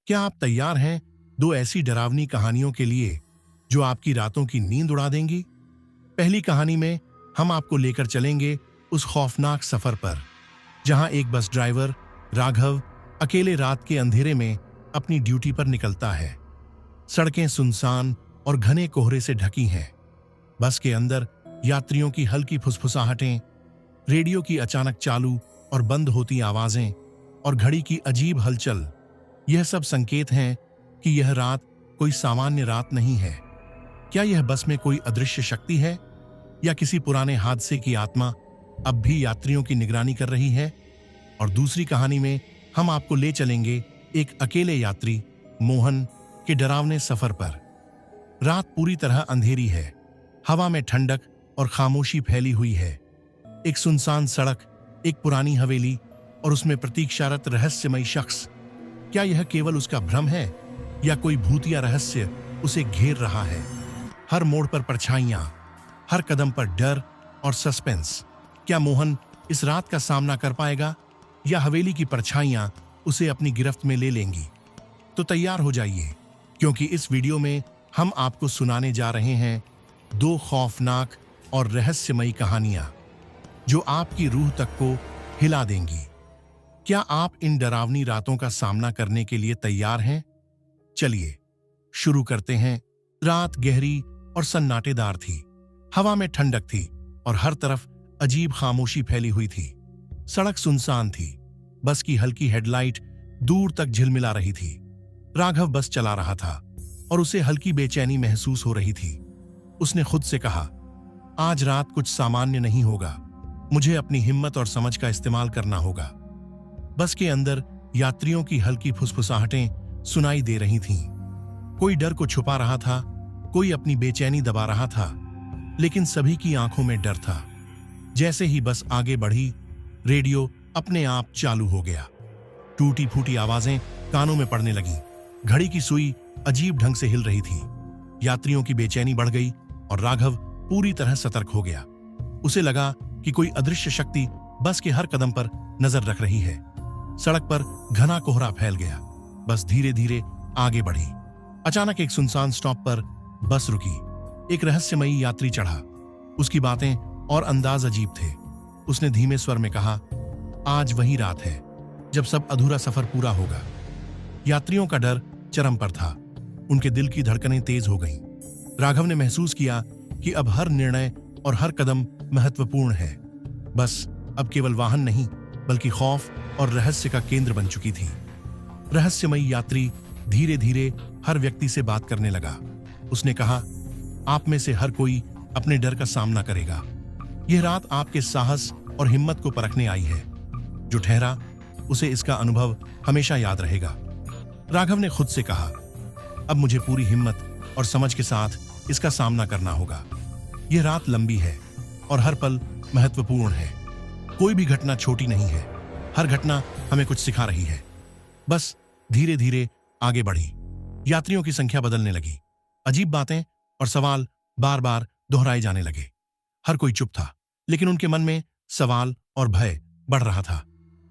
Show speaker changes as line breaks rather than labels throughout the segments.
क्या आप तैयार हैं दो ऐसी डरावनी कहानियों के लिए जो आपकी रातों की नींद उड़ा देंगी? पहली कहानी में हम आपको लेकर चलेंगे उस खौफनाक सफर पर जहां एक बस ड्राइवर राघव अकेले रात के अंधेरे में अपनी ड्यूटी पर निकलता है। सड़कें सुनसान और घने कोहरे से ढकी हैं। बस के अंदर यात्रियों की हल्की फुसफुसाहटें, रेडियो की अचानक चालू और बंद होती आवाजें और घड़ी की अजीब हलचल, यह सब संकेत हैं कि यह रात कोई सामान्य रात नहीं है। क्या यह बस में कोई अदृश्य शक्ति है या किसी पुराने हादसे की आत्मा अब भी यात्रियों की निगरानी कर रही है? और दूसरी कहानी में हम आपको ले चलेंगे एक अकेले यात्री मोहन के डरावने सफर पर। रात पूरी तरह अंधेरी है, हवा में ठंडक और खामोशी फैली हुई है। एक सुनसान सड़क, एक पुरानी हवेली और उसमें प्रतीक्षारत रहस्यमयी शख्स। क्या यह केवल उसका भ्रम है या कोई भूतिया रहस्य उसे घेर रहा है? हर मोड़ पर परछाइयां, हर कदम पर डर और सस्पेंस। क्या मोहन इस रात का सामना कर पाएगा या हवेली की परछाइयां उसे अपनी गिरफ्त में ले लेंगी? तो तैयार हो जाइए, क्योंकि इस वीडियो में हम आपको सुनाने जा रहे हैं दो खौफनाक और रहस्यमयी कहानियां जो आपकी रूह तक को हिला देंगी। क्या आप इन डरावनी रातों का सामना करने के लिए तैयार हैं? चलिए शुरू करते हैं। रात गहरी और सन्नाटेदार थी। हवा में ठंडक थी और हर तरफ अजीब खामोशी फैली हुई थी। सड़क सुनसान थी। बस की हल्की हेडलाइट दूर तक झिलमिला रही थी। राघव बस चला रहा था और उसे हल्की बेचैनी महसूस हो रही थी। उसने खुद से कहा, आज रात कुछ सामान्य नहीं होगा। मुझे अपनी हिम्मत और समझ का इस्तेमाल करना होगा। बस के अंदर यात्रियों की हल्की फुसफुसाहटें सुनाई दे रही थीं। कोई डर को छुपा रहा था, कोई अपनी बेचैनी दबा रहा था, लेकिन सभी की आंखों में डर था। जैसे ही बस आगे बढ़ी, रेडियो अपने आप चालू हो गया। टूटी फूटी आवाजें कानों में पड़ने लगीं। घड़ी की सुई अजीब ढंग से हिल रही थी। यात्रियों की बेचैनी बढ़ गई और राघव पूरी तरह सतर्क हो गया। उसे लगा कि कोई अदृश्य शक्ति बस के हर कदम पर नजर रख रही है। सड़क पर घना कोहरा फैल गया। बस धीरे धीरे आगे बढ़ी। अचानक एक सुनसान स्टॉप पर बस रुकी। एक रहस्यमयी यात्री चढ़ा। उसकी बातें और अंदाज अजीब थे। उसने धीमे स्वर में कहा, आज वही रात है जब सब अधूरा सफर पूरा होगा। यात्रियों का डर चरम पर था। उनके दिल की धड़कनें तेज हो गईं। राघव ने महसूस किया कि अब हर निर्णय और हर कदम महत्वपूर्ण है। बस अब केवल वाहन नहीं, बल्कि खौफ और रहस्य का केंद्र बन चुकी थी। रहस्यमयी यात्री धीरे धीरे हर व्यक्ति से बात करने लगा। उसने कहा, आप में से हर कोई अपने डर का सामना करेगा। यह रात आपके साहस और हिम्मत को परखने आई है। जो ठहरा, उसे इसका अनुभव हमेशा याद रहेगा। राघव ने खुद से कहा, अब मुझे पूरी हिम्मत और समझ के साथ इसका सामना करना होगा। यह रात लंबी है और हर पल महत्वपूर्ण है। कोई भी घटना छोटी नहीं है। हर घटना हमें कुछ सिखा रही है। बस धीरे धीरे आगे बढ़ी। यात्रियों की संख्या बदलने लगी। अजीब बातें और सवाल बार बार दोहराए जाने लगे। हर कोई चुप था, लेकिन उनके मन में सवाल और भय बढ़ रहा था।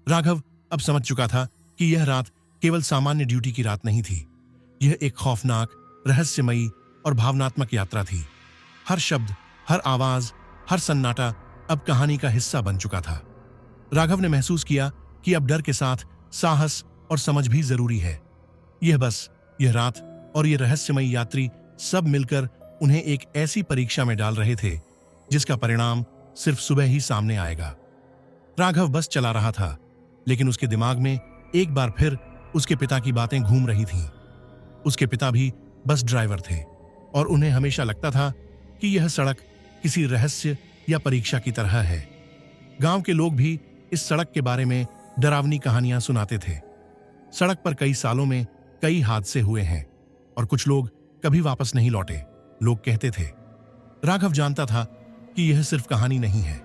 राघव अब समझ चुका था कि यह रात केवल सामान्य ड्यूटी की रात नहीं थी। यह एक खौफनाक, रहस्यमयी और भावनात्मक यात्रा थी। हर शब्द, हर आवाज, हर सन्नाटा अब कहानी का हिस्सा बन चुका था। राघव ने महसूस किया कि अब डर के साथ साहस और समझ भी जरूरी है। यह बस, यह रात और यह रहस्यमयी यात्री सब मिलकर उन्हें एक ऐसी परीक्षा में डाल रहे थे जिसका परिणाम सिर्फ सुबह ही सामने आएगा। राघव बस चला रहा था, लेकिन उसके दिमाग में एक बार फिर उसके पिता की बातें घूम रही थीं। उसके पिता भी बस ड्राइवर थे और उन्हें हमेशा लगता था कि यह सड़क किसी रहस्य या परीक्षा की तरह है। गांव के लोग भी इस सड़क के बारे में डरावनी कहानियां सुनाते थे। सड़क पर कई सालों में कई हादसे हुए हैं और कुछ लोग कभी वापस नहीं लौटे, लोग कहते थे। राघव जानता था कि यह सिर्फ कहानी नहीं है।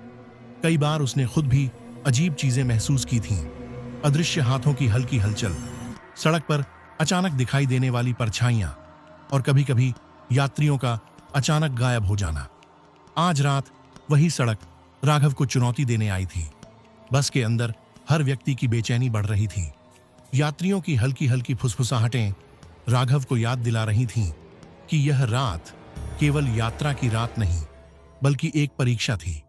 कई बार उसने खुद भी अजीब चीजें महसूस की थीं। अदृश्य हाथों की हल्की हलचल, सड़क पर अचानक दिखाई देने वाली परछाइयां और कभी-कभी यात्रियों का अचानक गायब हो जाना। आज रात वही सड़क राघव को चुनौती देने आई थी। बस के अंदर हर व्यक्ति की बेचैनी बढ़ रही थी। यात्रियों की हल्की हल्की फुसफुसाहटें राघव को याद दिला रही थीं कि यह रात केवल यात्रा की रात नहीं बल्कि एक परीक्षा थी।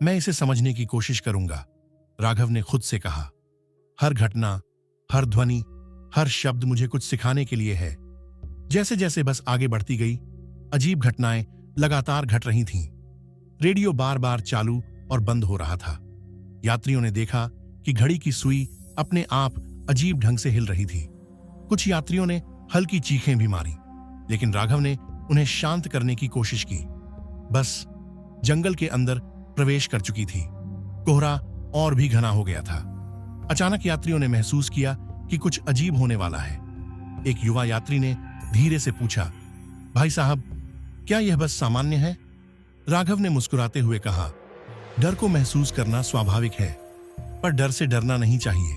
मैं इसे समझने की कोशिश करूंगा, राघव ने खुद से कहा। हर घटना, हर ध्वनि, हर शब्द मुझे कुछ सिखाने के लिए है। जैसे जैसे बस आगे बढ़ती गई, अजीब घटनाएं लगातार घट रही थीं। रेडियो बार बार चालू और बंद हो रहा था। यात्रियों ने देखा कि घड़ी की सुई अपने आप अजीब ढंग से हिल रही थी। कुछ यात्रियों ने हल्की चीखें भी मारी, लेकिन राघव ने उन्हें शांत करने की कोशिश की। बस जंगल के अंदर प्रवेश कर चुकी थी। कोहरा और भी घना हो गया था। अचानक यात्रियों ने महसूस किया कि कुछ अजीब होने वाला है। एक युवा यात्री ने धीरे से पूछा, भाई साहब, क्या यह बस सामान्य है? राघव ने मुस्कुराते हुए कहा, डर को महसूस करना स्वाभाविक है, पर डर से डरना नहीं चाहिए।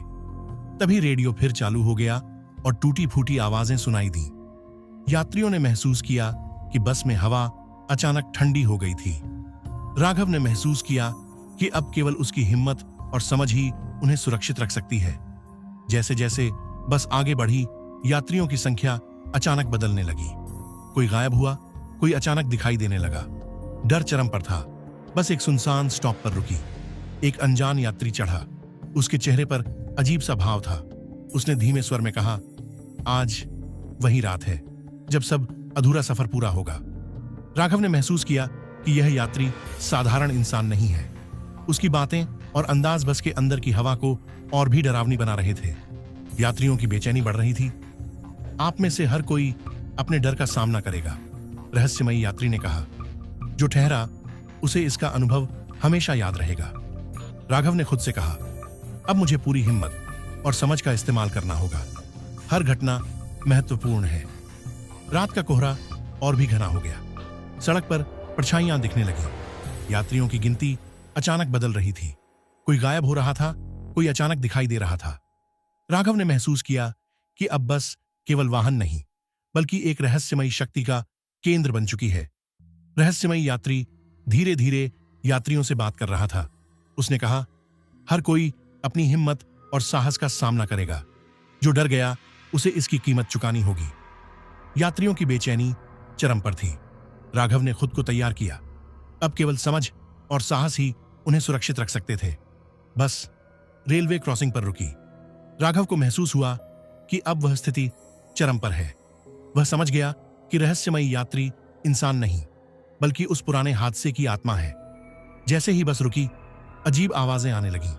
तभी रेडियो फिर चालू हो गया और टूटी फूटी आवाजें सुनाई दी। यात्रियों ने महसूस किया कि बस में हवा अचानक ठंडी हो गई थी। राघव ने महसूस किया कि अब केवल उसकी हिम्मत और समझ ही उन्हें सुरक्षित रख सकती है। जैसे जैसे बस आगे बढ़ी, यात्रियों की संख्या अचानक बदलने लगी। कोई गायब हुआ, कोई अचानक दिखाई देने लगा। डर चरम पर था। बस एक सुनसान स्टॉप पर रुकी। एक अनजान यात्री चढ़ा। उसके चेहरे पर अजीब सा भाव था। उसने धीमे स्वर में कहा, आज वही रात है जब सब अधूरा सफर पूरा होगा। राघव ने महसूस किया कि यह यात्री साधारण इंसान नहीं है। उसकी बातें और अंदाज बस के अंदर की हवा को और भी डरावनी बना रहे थे। यात्रियों की बेचैनी बढ़ रही थी। आप में से हर कोई अपने डर का सामना करेगा, रहस्यमयी यात्री ने कहा। जो ठहरा, उसे इसका अनुभव हमेशा याद रहेगा। राघव ने खुद से कहा, अब मुझे पूरी हिम्मत और समझ का इस्तेमाल करना होगा। हर घटना महत्वपूर्ण है। रात का कोहरा और भी घना हो गया। सड़क पर परछाइयां दिखने लगी। यात्रियों की गिनती अचानक बदल रही थी। कोई गायब हो रहा था, कोई अचानक दिखाई दे रहा था। राघव ने महसूस किया कि अब बस केवल वाहन नहीं बल्कि एक रहस्यमयी शक्ति का केंद्र बन चुकी है। रहस्यमयी यात्री धीरे धीरे यात्रियों से बात कर रहा था। उसने कहा, हर कोई अपनी हिम्मत और साहस का सामना करेगा। जो डर गया, उसे इसकी कीमत चुकानी होगी। यात्रियों की बेचैनी चरम पर थी। राघव ने खुद को तैयार किया। अब केवल समझ और साहस ही उन्हें सुरक्षित रख सकते थे। बस रेलवे क्रॉसिंग पर रुकी। राघव को महसूस हुआ कि अब वह स्थिति चरम पर है। वह समझ गया कि रहस्यमयी यात्री इंसान नहीं बल्कि उस पुराने हादसे की आत्मा है। जैसे ही बस रुकी, अजीब आवाजें आने लगीं।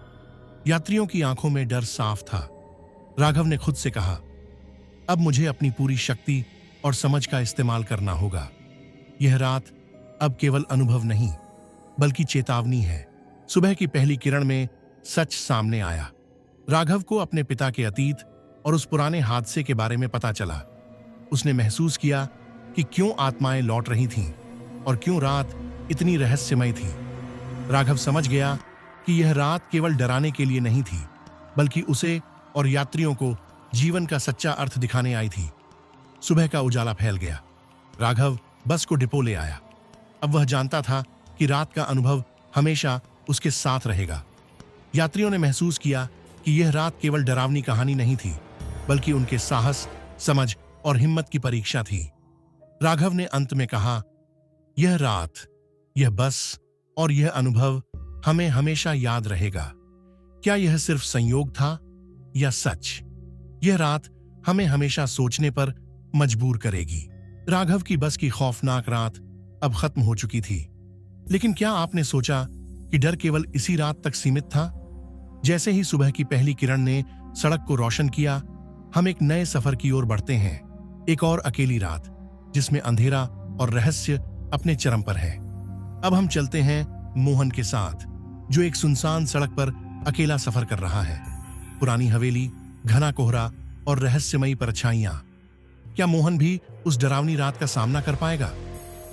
यात्रियों की आंखों में डर साफ था। राघव ने खुद से कहा, अब मुझे अपनी पूरी शक्ति और समझ का इस्तेमाल करना होगा। यह रात अब केवल अनुभव नहीं बल्कि चेतावनी है। सुबह की पहली किरण में सच सामने आया। राघव को अपने पिता के अतीत और उस पुराने हादसे के बारे में पता चला। उसने महसूस किया कि क्यों आत्माएं लौट रही थीं और क्यों रात इतनी रहस्यमय थी। राघव समझ गया कि यह रात केवल डराने के लिए नहीं थी बल्कि उसे और यात्रियों को जीवन का सच्चा अर्थ दिखाने आई थी। सुबह का उजाला फैल गया। राघव बस को डिपो ले आया। अब वह जानता था कि रात का अनुभव हमेशा उसके साथ रहेगा। यात्रियों ने महसूस किया कि यह रात केवल डरावनी कहानी नहीं थी बल्कि उनके साहस, समझ और हिम्मत की परीक्षा थी। राघव ने अंत में कहा, यह रात, यह बस और यह अनुभव हमें हमेशा याद रहेगा। क्या यह सिर्फ संयोग था या सच? यह रात हमें हमेशा सोचने पर मजबूर करेगी। राघव की बस की खौफनाक रात अब खत्म हो चुकी थी। लेकिन क्या आपने सोचा कि डर केवल इसी रात तक सीमित था? जैसे ही सुबह की पहली किरण ने सड़क को रोशन किया, हम एक नए सफर की ओर बढ़ते हैं। एक और अकेली रात जिसमें अंधेरा और रहस्य अपने चरम पर है। अब हम चलते हैं मोहन के साथ, जो एक सुनसान सड़क पर अकेला सफर कर रहा है। पुरानी हवेली, घना कोहरा और रहस्यमयी परछाइयां। क्या मोहन भी उस डरावनी रात का सामना कर पाएगा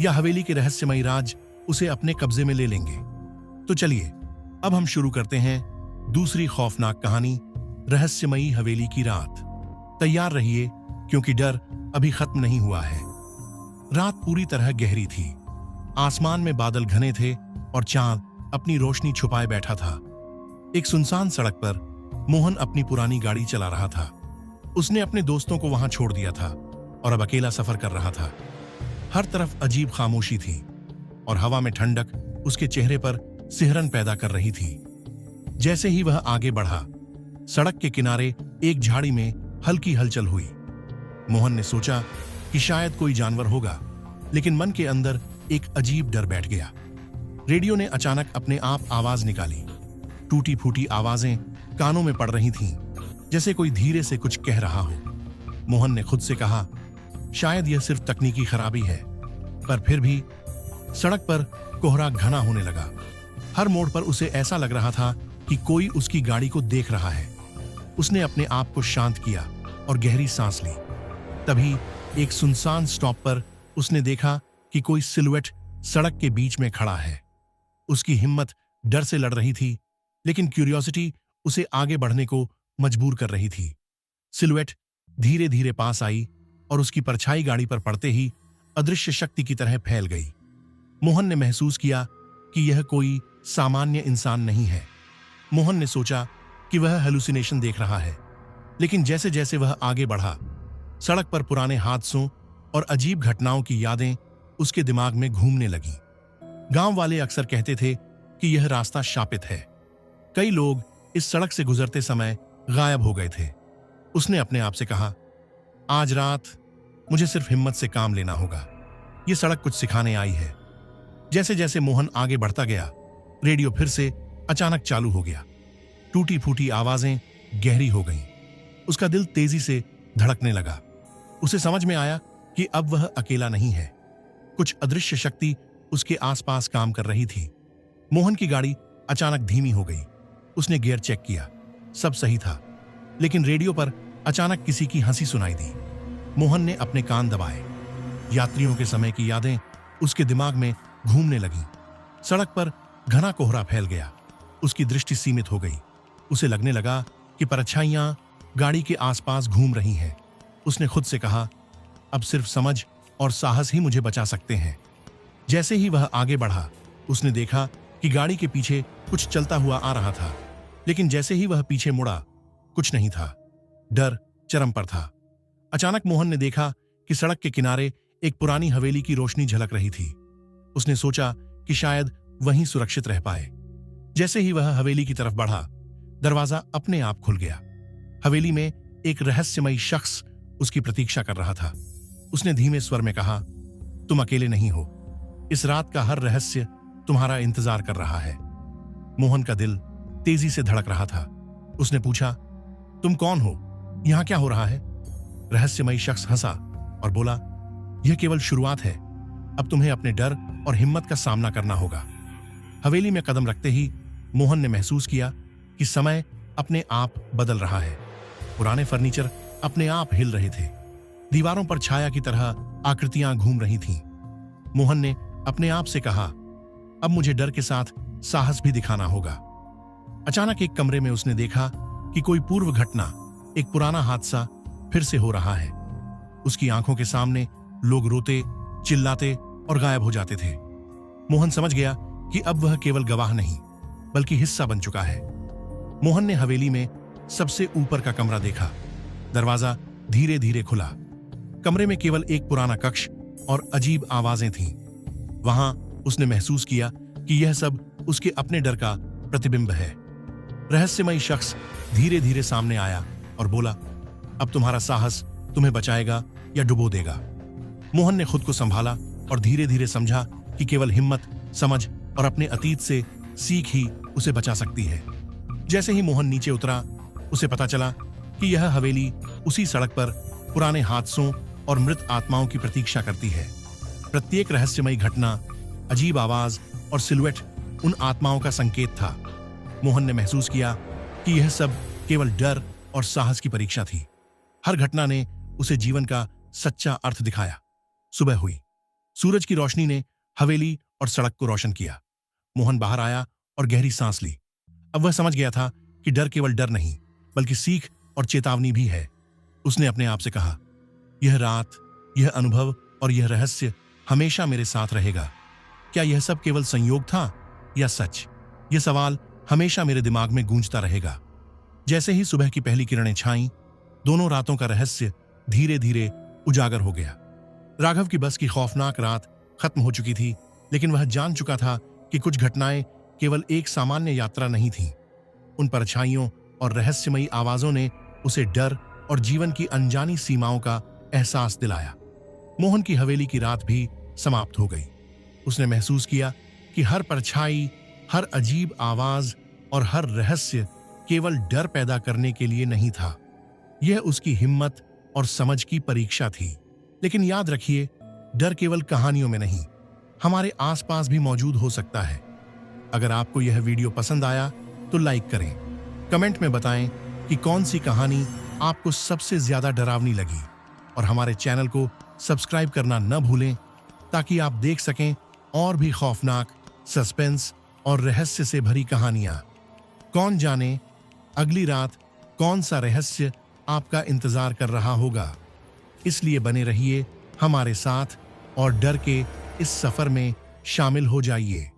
या हवेली के रहस्यमयी राज उसे अपने कब्जे में ले लेंगे? तो चलिए अब हम शुरू करते हैं दूसरी खौफनाक कहानी, रहस्यमयी हवेली की रात। तैयार रहिए क्योंकि डर अभी खत्म नहीं हुआ है। रात पूरी तरह गहरी थी। आसमान में बादल घने थे और चांद अपनी रोशनी छुपाए बैठा था। एक सुनसान सड़क पर मोहन अपनी पुरानी गाड़ी चला रहा था। उसने अपने दोस्तों को वहां छोड़ दिया था और अब अकेला सफर कर रहा था। हर तरफ अजीब खामोशी थी और हवा में ठंडक उसके चेहरे पर सिहरन पैदा कर रही थी। जैसे ही वह आगे बढ़ा, सड़क के किनारे एक झाड़ी में हल्की हलचल हुई। मोहन ने सोचा कि शायद कोई जानवर होगा, लेकिन मन के अंदर एक अजीब डर बैठ गया। रेडियो ने अचानक अपने आप आवाज निकाली। टूटी फूटी आवाजें कानों में पड़ रही थीं, जैसे कोई धीरे से कुछ कह रहा हो। मोहन ने खुद से कहा, शायद यह सिर्फ तकनीकी खराबी है, पर फिर भी सड़क पर कोहरा घना होने लगा। हर मोड़ पर उसे ऐसा लग रहा था कि कोई उसकी गाड़ी को देख रहा है। उसने अपने आप को शांत किया और गहरी सांस ली। तभी एक सुनसान स्टॉप पर उसने देखा कि कोई सिलुएट सड़क के बीच में खड़ा है। उसकी हिम्मत डर से लड़ रही थी, लेकिन क्यूरियोसिटी उसे आगे बढ़ने को मजबूर कर रही थी। सिलुएट धीरे धीरे पास आई और उसकी परछाई गाड़ी पर पड़ते ही अदृश्य शक्ति की तरह फैल गई। मोहन ने महसूस किया कि यह कोई सामान्य इंसान नहीं है। मोहन ने सोचा कि वह हेलुसिनेशन देख रहा है, लेकिन जैसे जैसे वह आगे बढ़ा, सड़क पर पुराने हादसों और अजीब घटनाओं की यादें उसके दिमाग में घूमने लगीं। गांव वाले अक्सर कहते थे कि यह रास्ता शापित है। कई लोग इस सड़क से गुजरते समय गायब हो गए थे। उसने अपने आप से कहा, आज रात मुझे सिर्फ हिम्मत से काम लेना होगा। यह सड़क कुछ सिखाने आई है। जैसे जैसे मोहन आगे बढ़ता गया, रेडियो फिर से अचानक चालू हो गया। टूटी फूटी आवाजें गहरी हो गईं। उसका दिल तेजी से धड़कने लगा। उसे समझ में आया कि अब वह अकेला नहीं है। कुछ अदृश्य शक्ति उसके आसपास काम कर रही थी। मोहन की गाड़ी अचानक धीमी हो गई। उसने गियर चेक किया, सब सही था, लेकिन रेडियो पर अचानक किसी की हंसी सुनाई दी। मोहन ने अपने कान दबाए। यात्रियों के समय की यादें उसके दिमाग में घूमने लगीं। सड़क पर घना कोहरा फैल गया। उसकी दृष्टि सीमित हो गई। उसे लगने लगा कि परछाइयां गाड़ी के आसपास घूम रही हैं। उसने खुद से कहा, अब सिर्फ समझ और साहस ही मुझे बचा सकते हैं। जैसे ही वह आगे बढ़ा, उसने देखा कि गाड़ी के पीछे कुछ चलता हुआ आ रहा था, लेकिन जैसे ही वह पीछे मुड़ा, कुछ नहीं था। डर चरम पर था। अचानक मोहन ने देखा कि सड़क के किनारे एक पुरानी हवेली की रोशनी झलक रही थी। उसने सोचा कि शायद वहीं सुरक्षित रह पाए। जैसे ही वह हवेली की तरफ बढ़ा, दरवाजा अपने आप खुल गया। हवेली में एक रहस्यमयी शख्स उसकी प्रतीक्षा कर रहा था। उसने धीमे स्वर में कहा, तुम अकेले नहीं हो। इस रात का हर रहस्य तुम्हारा इंतजार कर रहा है। मोहन का दिल तेजी से धड़क रहा था। उसने पूछा, तुम कौन हो? यहां क्या हो रहा है? रहस्यमयी शख्स हंसा और बोला, यह केवल शुरुआत है। अब तुम्हें अपने डर और हिम्मत का सामना करना होगा। हवेली में कदम रखते ही मोहन ने महसूस किया कि समय अपने आप बदल रहा है। पुराने फर्नीचर अपने आप हिल रहे थे। दीवारों पर छाया की तरह आकृतियां घूम रही थीं। मोहन ने अपने आप से कहा, अब मुझे डर के साथ साहस भी दिखाना होगा। अचानक एक कमरे में उसने देखा कि कोई पूर्व घटना, एक पुराना हादसा फिर से हो रहा है। उसकी आंखों के सामने लोग रोते, चिल्लाते और गायब हो जाते थे। मोहन समझ गया कि अब वह केवल गवाह नहीं, बल्कि हिस्सा बन चुका है। मोहन ने हवेली में सबसे ऊपर का कमरा देखा। दरवाजा धीरे धीरे खुला। कमरे में केवल एक पुराना कक्ष और अजीब आवाजें थीं। वहां उसने महसूस किया कि यह सब उसके अपने डर का प्रतिबिंब है। रहस्यमयी शख्स धीरे धीरे सामने आया और बोला, अब तुम्हारा साहस तुम्हें बचाएगा या डुबो देगा। मोहन ने खुद को संभाला और धीरे धीरे समझा कि केवल हिम्मत, समझ और अपने अतीत से सीख ही उसे बचा सकती है। जैसे ही मोहन नीचे उतरा, उसे पता चला कि यह हवेली उसी सड़क पर पुराने हादसों और मृत आत्माओं की प्रतीक्षा करती है। प्रत्येक रहस्यमयी घटना, अजीब आवाज और सिलुएट उन आत्माओं का संकेत था। मोहन ने महसूस किया कि यह सब केवल डर और साहस की परीक्षा थी। हर घटना ने उसे जीवन का सच्चा अर्थ दिखाया। सुबह हुई। सूरज की रोशनी ने हवेली और सड़क को रोशन किया। मोहन बाहर आया और गहरी सांस ली। अब वह समझ गया था कि डर केवल डर नहीं, बल्कि सीख और चेतावनी भी है। उसने अपने आप से कहा, यह रात, यह अनुभव और यह रहस्य हमेशा मेरे साथ रहेगा। क्या यह सब केवल संयोग था या सच? यह सवाल हमेशा मेरे दिमाग में गूंजता रहेगा। जैसे ही सुबह की पहली किरणें छाईं, दोनों रातों का रहस्य धीरे धीरे उजागर हो गया। राघव की बस की खौफनाक रात खत्म हो चुकी थी, लेकिन वह जान चुका था कि कुछ घटनाएं केवल एक सामान्य यात्रा नहीं थीं। उन परछाइयों और रहस्यमयी आवाजों ने उसे डर और जीवन की अनजानी सीमाओं का एहसास दिलाया। मोहन की हवेली की रात भी समाप्त हो गई। उसने महसूस किया कि हर परछाई, हर अजीब आवाज और हर रहस्य केवल डर पैदा करने के लिए नहीं था। यह उसकी हिम्मत और समझ की परीक्षा थी। लेकिन याद रखिए, डर केवल कहानियों में नहीं, हमारे आसपास भी मौजूद हो सकता है। अगर आपको यह वीडियो पसंद आया तो लाइक करें, कमेंट में बताएं कि कौन सी कहानी आपको सबसे ज्यादा डरावनी लगी, और हमारे चैनल को सब्सक्राइब करना न भूलें ताकि आप देख सकें और भी खौफनाक, सस्पेंस और रहस्य से भरी कहानियां। कौन जाने अगली रात कौन सा रहस्य आपका इंतजार कर रहा होगा। इसलिए बने रहिए हमारे साथ और डर के इस सफर में शामिल हो जाइए।